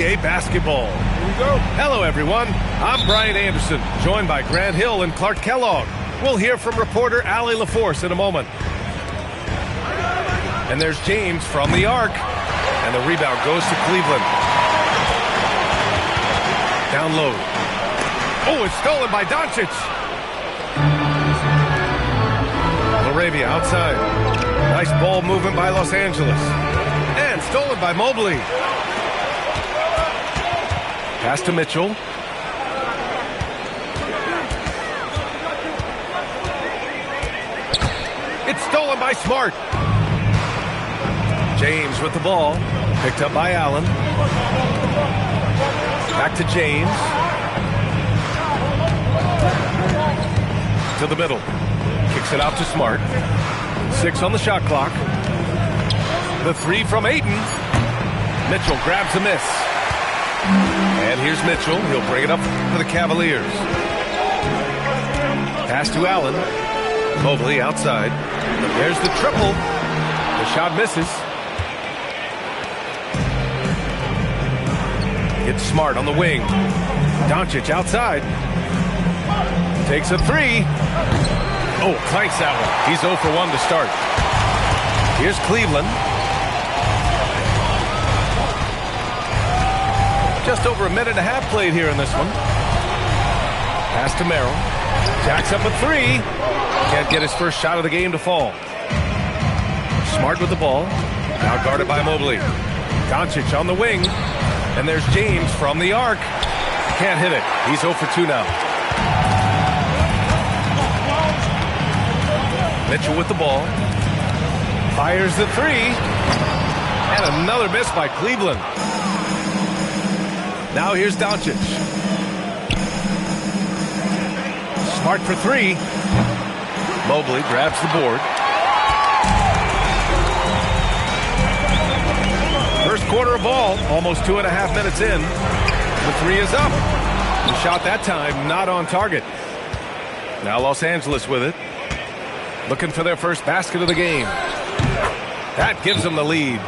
Basketball. Here we go. Hello, everyone. I'm Brian Anderson, joined by Grant Hill and Clark Kellogg. We'll hear from reporter Allie LaForce in a moment. And there's James from the arc. And the rebound goes to Cleveland. Down low. Oh, it's stolen by Doncic. Laravia outside. Nice ball movement by Los Angeles. And stolen by Mobley. Pass to Mitchell. It's stolen by Smart. James with the ball. Picked up by Allen. Back to James. To the middle. Kicks it out to Smart. 6 on the shot clock. The three from Ayton. Mitchell grabs a miss. And here's Mitchell. He'll bring it up for the Cavaliers. Pass to Allen. Mobley outside. There's the triple. The shot misses. It's Smart on the wing. Doncic outside. Takes a three. Oh, clanks that one. He's 0 for 1 to start. Here's Cleveland. Just over a minute and a half played here in this one. Pass to Merrill. Jacks up a three. Can't get his first shot of the game to fall. Smart with the ball. Now guarded by Mobley. Doncic on the wing. And there's James from the arc. Can't hit it. He's 0 for 2 now. Mitchell with the ball. Fires the three. And another miss by Cleveland. Now here's Doncic. Smart for three. Mobley grabs the board. First quarter of ball, almost 2.5 minutes in. The three is up. The shot that time not on target. Now Los Angeles with it. Looking for their first basket of the game. That gives them the lead.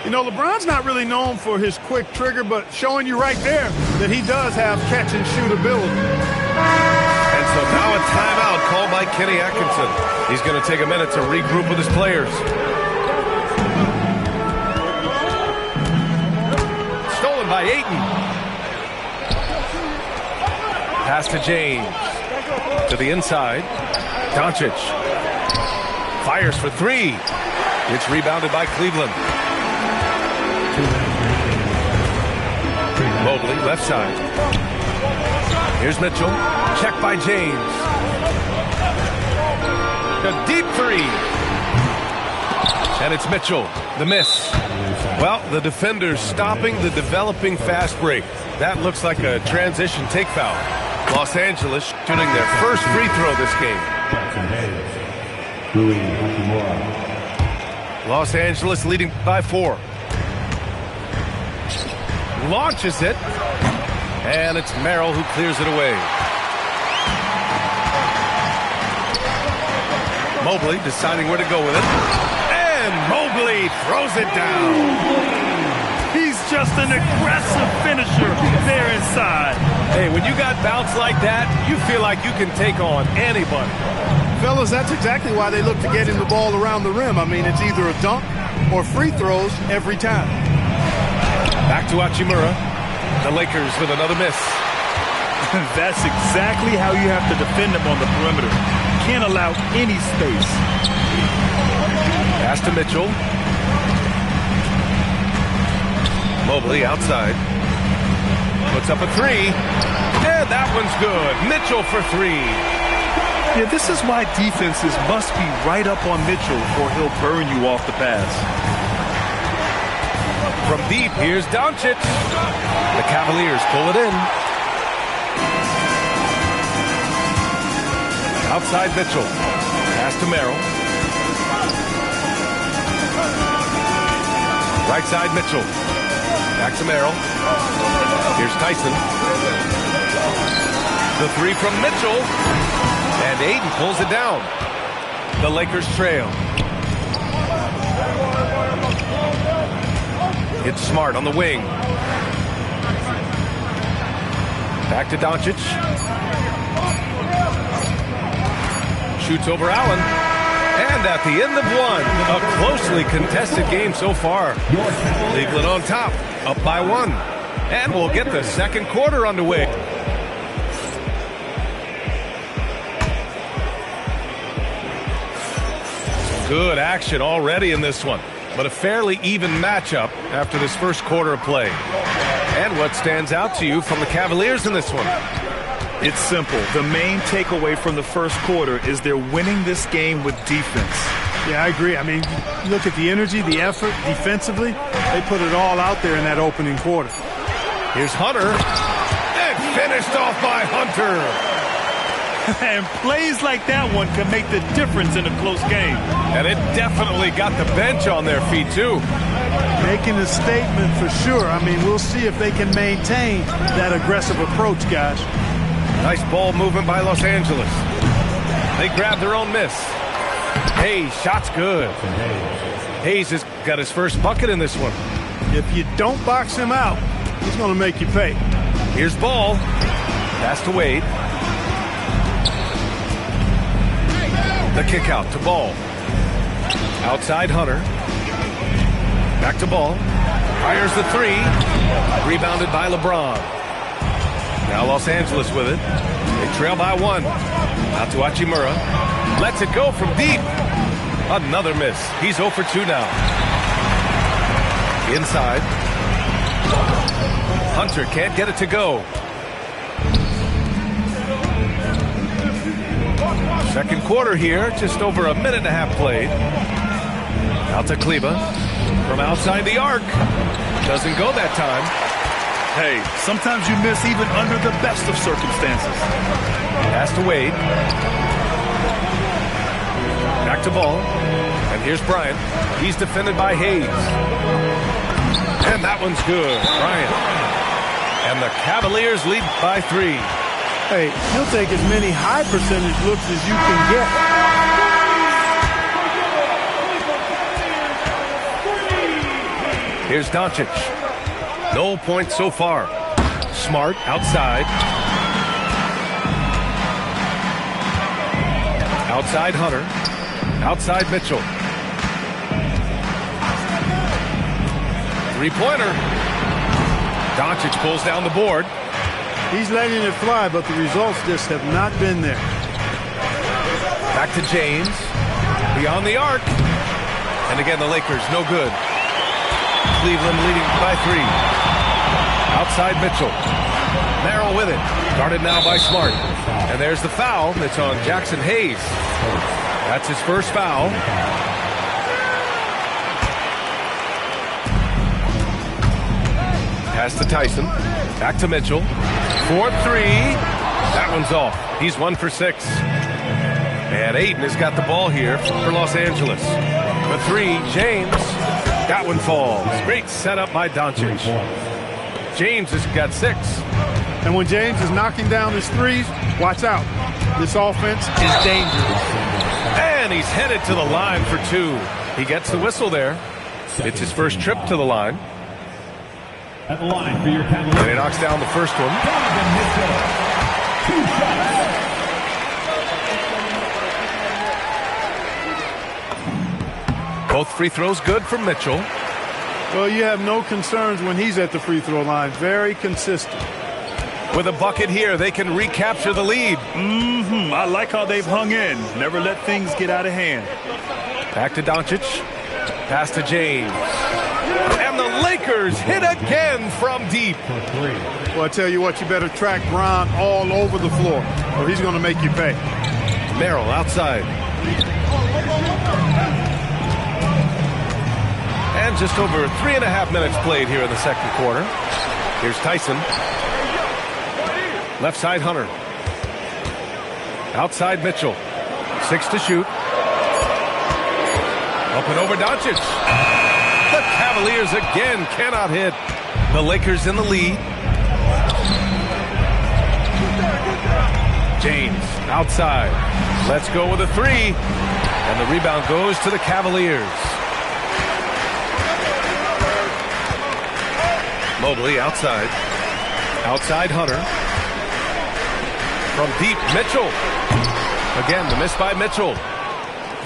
You know, LeBron's not really known for his quick trigger, but showing you right there that he does have catch-and-shoot ability. And so now a timeout called by Kenny Atkinson. He's going to take a minute to regroup with his players. Stolen by Ayton. Pass to James. To the inside. Doncic. Fires for three. It's rebounded by Cleveland. Mobley, left side. Here's Mitchell. Check by James. A deep three. And it's Mitchell. The miss. Well, the defenders stopping the developing fast break. That looks like a transition take foul. Los Angeles shooting their first free throw this game. Los Angeles leading by 4. Launches it, and it's Merrill who clears it away. Mobley deciding where to go with it, and Mobley throws it down. He's just an aggressive finisher there inside. Hey, when you got bounce like that, you feel like you can take on anybody. Fellas, that's exactly why they look to get in the ball around the rim. I mean, it's either a dunk or free throws every time. Back to Hachimura. The Lakers with another miss. That's exactly how you have to defend them on the perimeter. Can't allow any space. Pass to Mitchell. Mobley outside. Puts up a three. And that one's good. Mitchell for three. Yeah, this is why defenses must be right up on Mitchell or he'll burn you off the pass. From deep, here's Doncic. The Cavaliers pull it in. Outside Mitchell. Pass to Merrill. Right side Mitchell. Back to Merrill. Here's Tyson. The three from Mitchell. And Ayton pulls it down. The Lakers trail. It's Smart on the wing. Back to Doncic. Shoots over Allen. And at the end of one, a closely contested game so far. Cleveland on top, up by 1. And we'll get the second quarter underway. Good action already in this one, but a fairly even matchup after this first quarter of play. And what stands out to you from the Cavaliers in this one? It's simple. The main takeaway from the first quarter is they're winning this game with defense. Yeah, I agree. I mean, look at the energy, the effort defensively. They put it all out there in that opening quarter. Here's Hunter, and finished off by Hunter. And plays like that one can make the difference in a close game. And it definitely got the bench on their feet, too. Making a statement for sure. I mean, we'll see if they can maintain that aggressive approach, guys. Nice ball movement by Los Angeles. They grab their own miss. Hayes, shot's good. Hayes has got his first bucket in this one. If you don't box him out, he's going to make you pay. Here's Ball. Pass to Wade. The kick out to Ball. Outside Hunter. Back to Ball. Fires the 3. Rebounded by LeBron. Now Los Angeles with it. They trail by 1. Out to Hachimura. Lets it go from deep. Another miss. He's 0 for 2 now. Inside. Hunter can't get it to go. Second quarter here, just over a minute and a half played. Out to Kleba from outside the arc. Doesn't go that time. Hey, sometimes you miss even under the best of circumstances. Pass to Wade. Back to Ball. And here's Bryant. He's defended by Hayes. And that one's good. Bryant. And the Cavaliers lead by 3. Hey, he'll take as many high percentage looks as you can get. Here's Doncic. No points so far. Smart outside. Outside Hunter. Outside Mitchell. 3-pointer. Doncic pulls down the board. He's letting it fly, but the results just have not been there. Back to James. Beyond the arc. And again, the Lakers, no good. Cleveland leading by 3. Outside Mitchell. Merrill with it. Guarded now by Smart. And there's the foul. It's on Jackson Hayes. That's his first foul. Pass to Tyson. Back to Mitchell. 4-3. That one's off. He's 1 for 6. And Aiden has got the ball here for Los Angeles. The 3, James. That one falls. Great setup by Doncic. James has got 6. And when James is knocking down his threes, watch out. This offense is dangerous. And he's headed to the line for 2. He gets the whistle there. It's his first trip to the line. At the line for your Cavaliers. And he knocks down the first one. 2 shots. Both free throws good for Mitchell. Well, you have no concerns when he's at the free throw line. Very consistent. With a bucket here, they can recapture the lead. I like how they've hung in. Never let things get out of hand. Back to Doncic. Pass to James. And the Lakers hit again from deep. Well, I tell you what, you better track Bron all over the floor, or he's going to make you pay. Merrill outside. And just over 3.5 minutes played here in the second quarter. Here's Tyson. Left side Hunter. Outside Mitchell. 6 to shoot. Up and over Doncic. The Cavaliers again cannot hit. The Lakers in the lead. James outside. Let's go with a 3. And the rebound goes to the Cavaliers. Mobley outside. Outside Hunter. From deep, Mitchell. Again, the miss by Mitchell.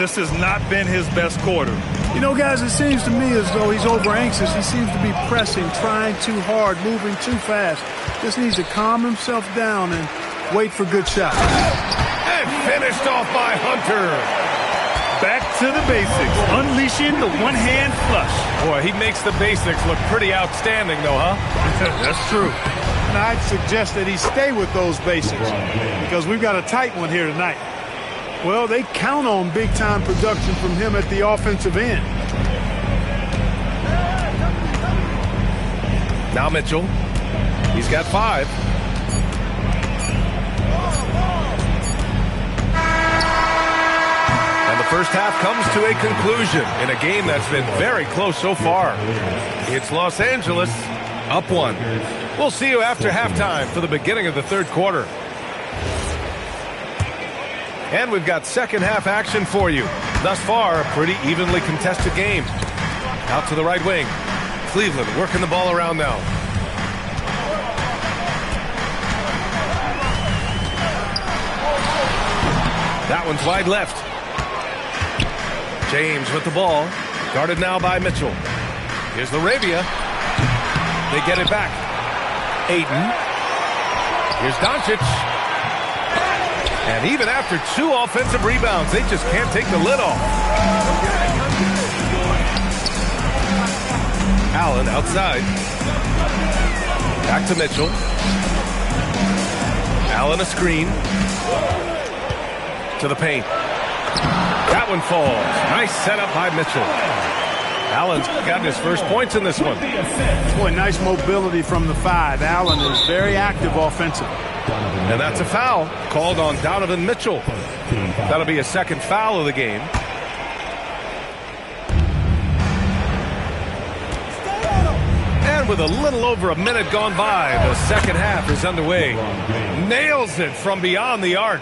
This has not been his best quarter. You know, guys, it seems to me as though he's over anxious. He seems to be pressing, trying too hard, moving too fast. Just needs to calm himself down and wait for good shots. And finished off by Hunter. Back to the basics, unleashing the one-hand flush. Boy, he makes the basics look pretty outstanding, though, huh? That's true. And I'd suggest that he stay with those basics because we've got a tight one here tonight. Well, they count on big-time production from him at the offensive end. Now Mitchell. He's got 5. And the first half comes to a conclusion in a game that's been very close so far. It's Los Angeles up 1. We'll see you after halftime for the beginning of the third quarter. And we've got second half action for you. Thus far, a pretty evenly contested game. Out to the right wing. Cleveland working the ball around now. That one's wide left. James with the ball. Guarded now by Mitchell. Here's Laravia. They get it back. Ayton. Here's Doncic. And even after 2 offensive rebounds, they just can't take the lid off. Allen outside. Back to Mitchell. Allen a screen. To the paint. That one falls. Nice setup by Mitchell. Allen's gotten his first points in this one. Boy, nice mobility from the 5. Allen is very active offensively. And that's a foul called on Donovan Mitchell. That'll be a second foul of the game. And with a little over a minute gone by, the second half is underway. Nails it from beyond the arc.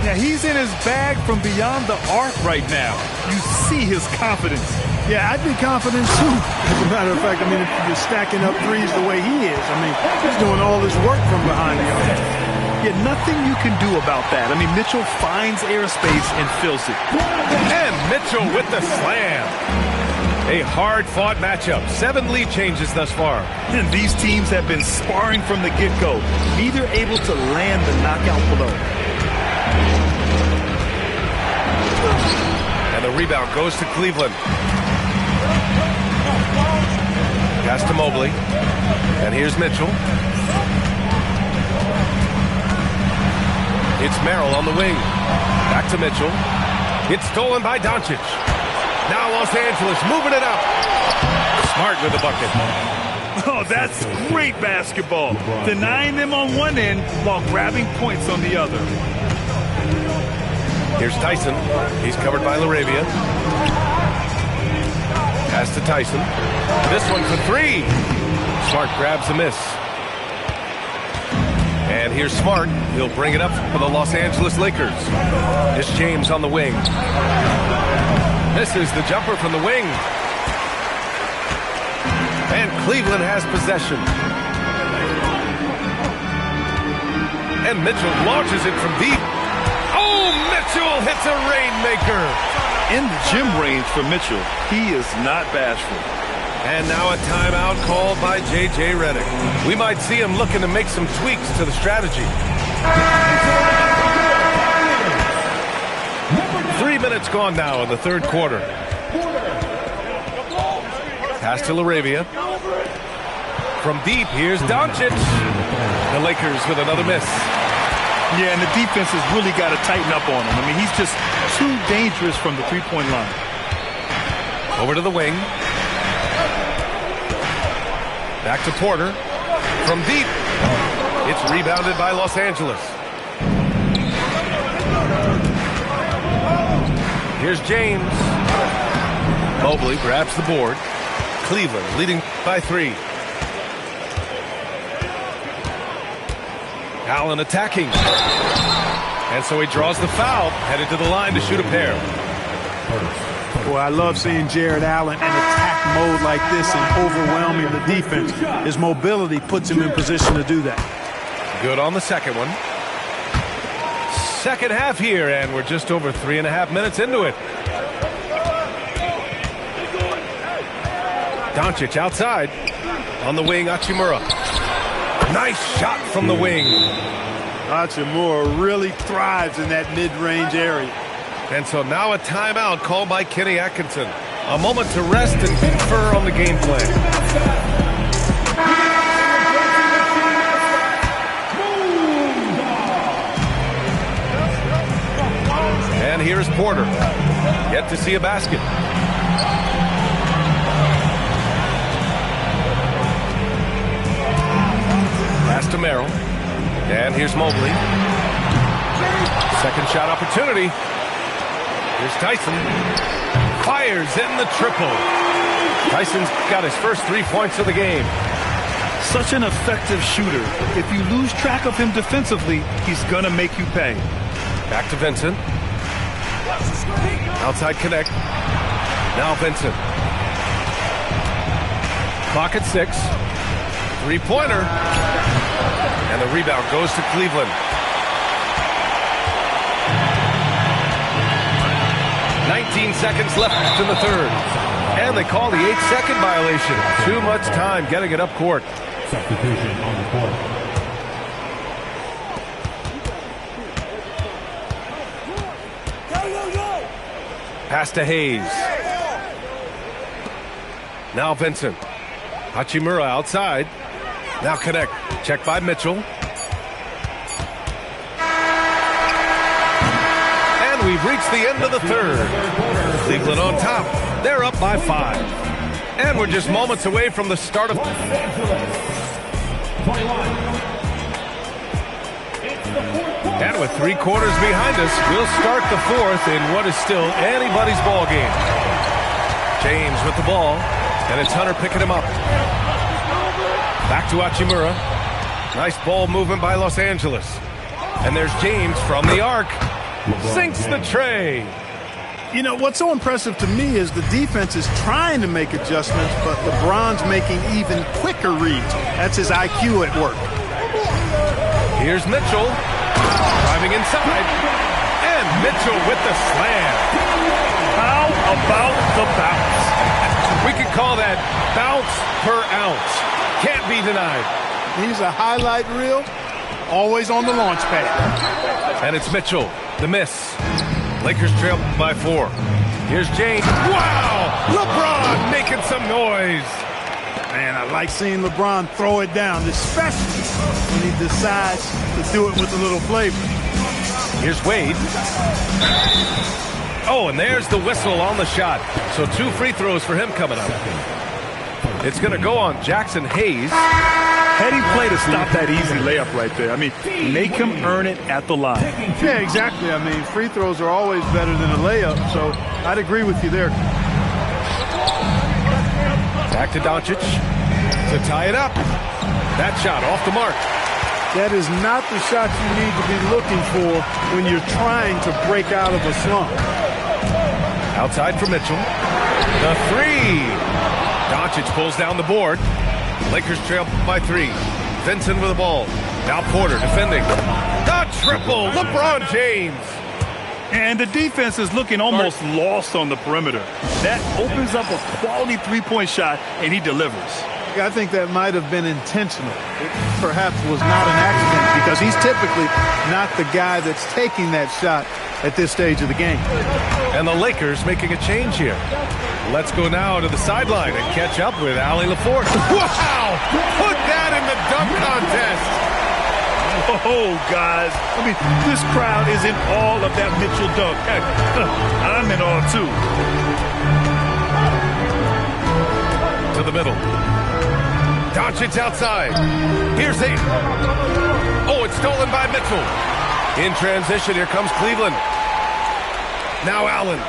Yeah, he's in his bag from beyond the arc right now. You see his confidence. Yeah, I'd be confident too. As a matter of fact, I mean, if you're stacking up threes the way he is, I mean, he's doing all this work from behind the arc. Yeah, nothing you can do about that. I mean, Mitchell finds airspace and fills it. And Mitchell with the slam. A hard-fought matchup. 7 lead changes thus far. And these teams have been sparring from the get-go, neither able to land the knockout blow. And the rebound goes to Cleveland. Pass to Mobley. And here's Mitchell. It's Merrill on the wing. Back to Mitchell. It's stolen by Doncic. Now Los Angeles moving it up. Smart with the bucket. Oh, that's great basketball. Denying them on one end while grabbing points on the other. Here's Tyson. He's covered by Laravia. Pass to Tyson. This one for 3. Smart grabs the miss. And here's Smart. He'll bring it up for the Los Angeles Lakers. It's James on the wing. Misses the jumper from the wing. And Cleveland has possession. And Mitchell launches it from deep. Oh, Mitchell hits a rainmaker. In the gym range for Mitchell, he is not bashful. And now a timeout called by J.J. Redick. We might see him looking to make some tweaks to the strategy. 3 minutes gone now in the third quarter. Pass to Laravia. From deep, here's Doncic. The Lakers with another miss. Yeah, and the defense has really got to tighten up on him. I mean, he's just too dangerous from the three-point line. Over to the wing. Back to Porter. From deep. It's rebounded by Los Angeles. Here's James. Mobley grabs the board. Cleveland leading by 3. Allen attacking. And so he draws the foul, headed to the line to shoot a pair. Boy, I love seeing Jared Allen in attack mode like this and overwhelming the defense. His mobility puts him in position to do that. Good on the second one. second half here, and we're just over 3.5 minutes into it. Doncic outside. On the wing, Hachimura. Nice shot from the wing. Hachimura really thrives in that mid-range area. And so now a timeout called by Kenny Atkinson. A moment to rest and confer on the game plan. And here's Porter. Yet to see a basket. Pass to Merrill. And here's Mobley. Second shot opportunity. Here's Tyson. Fires in the triple. Tyson's got his first 3 points of the game. Such an effective shooter. If you lose track of him defensively, he's going to make you pay. Back to Vincent. Outside connect. Now Vincent. Clock at 6. Three-pointer. And the rebound goes to Cleveland. 19 seconds left in the third. And they call the 8-second violation. Too much time getting it up court. Substitution on the court. Pass to Hayes. Now Vincent. Hachimura outside. Now connect. Check by Mitchell. And we've reached the end of the third. Cleveland on top. They're up by 5. And we're just moments away from the start of... And with 3 quarters behind us, we'll start the fourth in what is still anybody's ball game. James with the ball, and it's Hunter picking him up. Back to Hachimura. Nice ball movement by Los Angeles. And there's James from the arc. Sinks the tray. You know, what's so impressive to me is the defense is trying to make adjustments, but LeBron's making even quicker reads. That's his IQ at work. Here's Mitchell. Driving inside. And Mitchell with the slam. How about the bounce? We could call that bounce per ounce. Can't be denied. He's a highlight reel, always on the launch pad. And it's Mitchell. The miss. Lakers trail by 4. Here's James. Wow! LeBron making some noise. Man, I like seeing LeBron throw it down, especially when he decides to do it with a little flavor. Here's Wade. Oh, and there's the whistle on the shot. So 2 free throws for him coming up. It's going to go on Jackson Hayes. Heady play to stop that easy layup right there. I mean, make him earn it at the line. Yeah, exactly. I mean, free throws are always better than a layup, so I'd agree with you there. Back to Doncic to tie it up. That shot off the mark. That is not the shot you need to be looking for when you're trying to break out of a slump. Outside for Mitchell. The 3. Doncic pulls down the board. Lakers trail by 3. Vincent with the ball. Now Porter defending. The triple. LeBron James. And the defense is looking almost lost on the perimeter. That opens up a quality three-point shot, and he delivers. I think that might have been intentional. It perhaps was not an accident because he's typically not the guy that's taking that shot at this stage of the game. And the Lakers making a change here. Let's go now to the sideline and catch up with Allie LaForce. Wow! Put that in the dunk contest. Oh, guys. I mean, this crowd is in all of that Mitchell dunk. Heck, I'm in all, too. To the middle. Doncic outside. Here's Hayes. Oh, it's stolen by Mitchell. In transition, here comes Cleveland. Now Allen.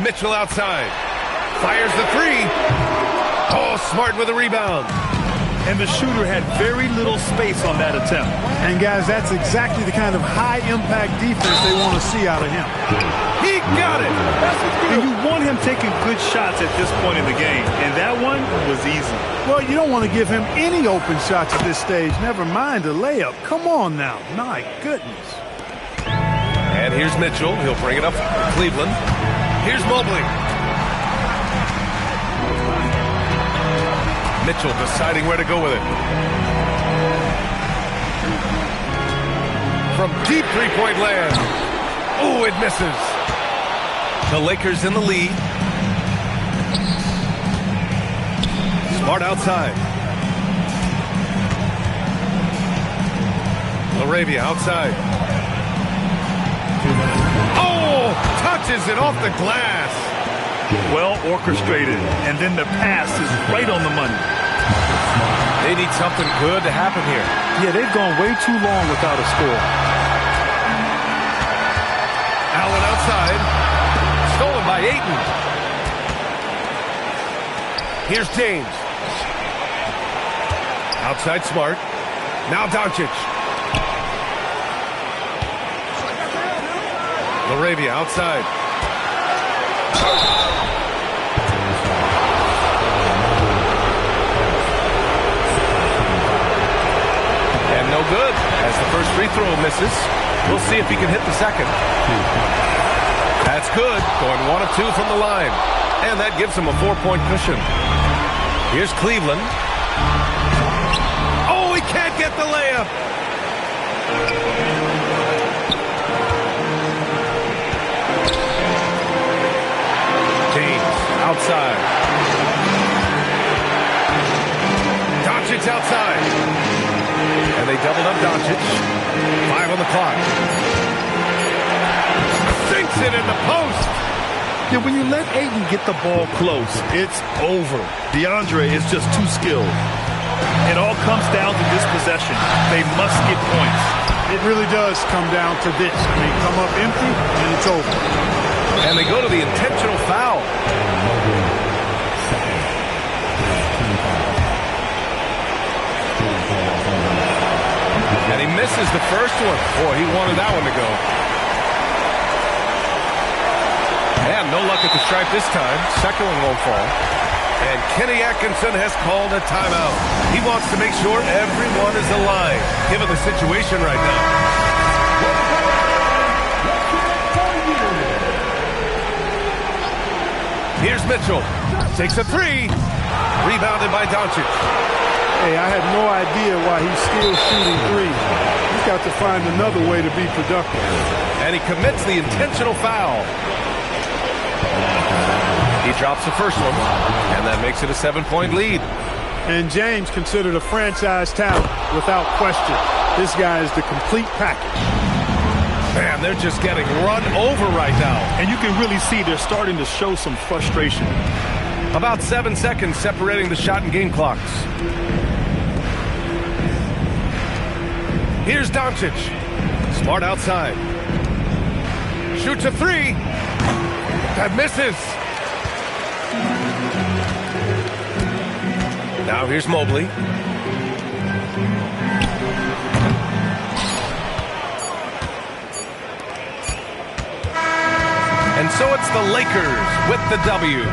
Mitchell outside. Fires the 3. Oh, Smart with a rebound. And the shooter had very little space on that attempt. And, guys, that's exactly the kind of high-impact defense they want to see out of him. He got it. And you want him taking good shots at this point in the game. And that one was easy. Well, you don't want to give him any open shots at this stage. Never mind a layup. Come on now. My goodness. And here's Mitchell. He'll bring it up for Cleveland. Here's Mobley. Mitchell deciding where to go with it. From deep three-point land. Oh, it misses. The Lakers in the lead. Smart outside. Laravia outside. Oh, touches it off the glass. Well orchestrated, and then the pass is right on the money. They need something good to happen here. Yeah, they've gone way too long without a score. Allen outside. Stolen by Ayton. Here's James. Outside Smart. Now Doncic. Laravia outside. And no good as the first free throw misses. We'll see if he can hit the second. That's good. Going 1 of 2 from the line. And that gives him a 4-point cushion. Here's Cleveland. Oh, he can't get the layup. James outside. Doncic outside. And they doubled up Doncic. 5 on the clock. Sinks it in the post. Yeah, when you let Ayton get the ball close, it's over. DeAndre is just too skilled. It all comes down to this possession. They must get points. It really does come down to this. I mean, come up empty, and it's over. And they go to the intentional foul. And he misses the first one. Boy, he wanted that one to go. And no luck at the stripe this time. Second one won't fall. And Kenny Atkinson has called a timeout. He wants to make sure everyone is aligned, given the situation right now. Here's Mitchell. Takes a three. Rebounded by Doncic. Hey, I had no idea why he's still shooting threes. He's got to find another way to be productive. And he commits the intentional foul. He drops the first one, and that makes it a 7-point lead. And James considered a franchise talent without question. This guy is the complete package. Man, they're just getting run over right now. And you can really see they're starting to show some frustration. About 7 seconds separating the shot and game clocks. Here's Doncic. Smart outside. Shoots a three. That misses. Now here's Mobley. And so it's the Lakers with the W.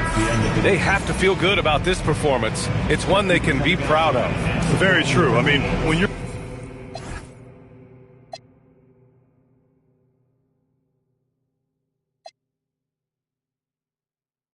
They have to feel good about this performance. It's one they can be proud of. Very true. I mean, when you're